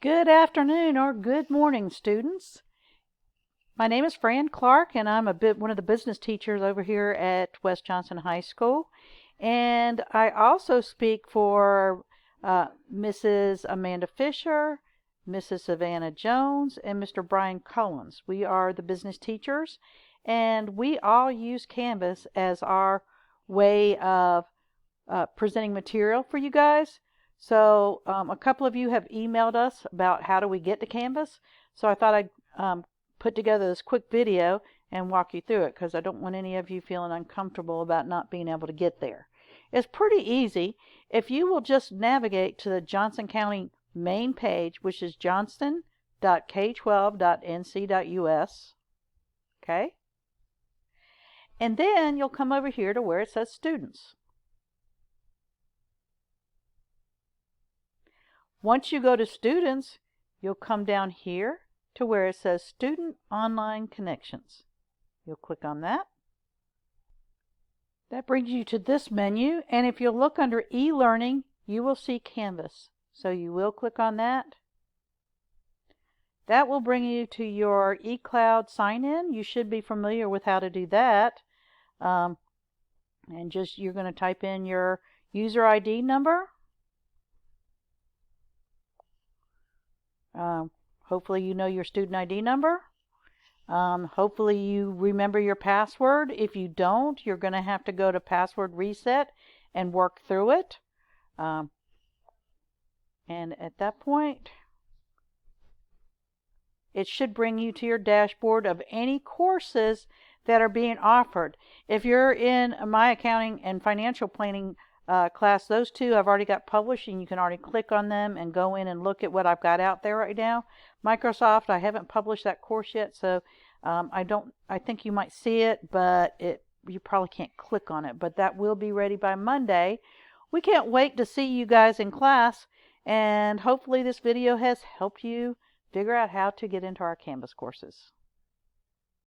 Good afternoon or good morning, students. My name is Fran Clark, and I'm one of the business teachers over here at West Johnson High School. And I also speak for Mrs. Amanda Fisher, Mrs. Savannah Jones, and Mr. Brian Collins. We are the business teachers, and we all use Canvas as our way of presenting material for you guys. So a couple of you have emailed us about how do we get to Canvas. So I thought I'd put together this quick video and walk you through it because I don't want any of you feeling uncomfortable about not being able to get there. It's pretty easy. If you will just navigate to the Johnson County main page, which is johnston.k12.nc.us, okay? And then you'll come over here to where it says Students. Once you go to Students, you'll come down here to where it says Student Online Connections. You'll click on that. That brings you to this menu, and if you'll look under e-learning, you will see Canvas. So you will click on that. That will bring you to your eCloud sign-in. You should be familiar with how to do that. And you're going to type in your user ID number. Hopefully you know your student ID number. Hopefully you remember your password. If you don't, you're going to have to go to password reset and work through it. And at that point, it should bring you to your dashboard of any courses that are being offered. If you're in my accounting and financial planning class, those two I've already got published, and you can already click on them and go in and look at what I've got out there right now. Microsoft, I haven't published that course yet, so I think you might see it, but you probably can't click on it, but that will be ready by Monday. We can't wait to see you guys in class, and hopefully this video has helped you figure out how to get into our Canvas courses.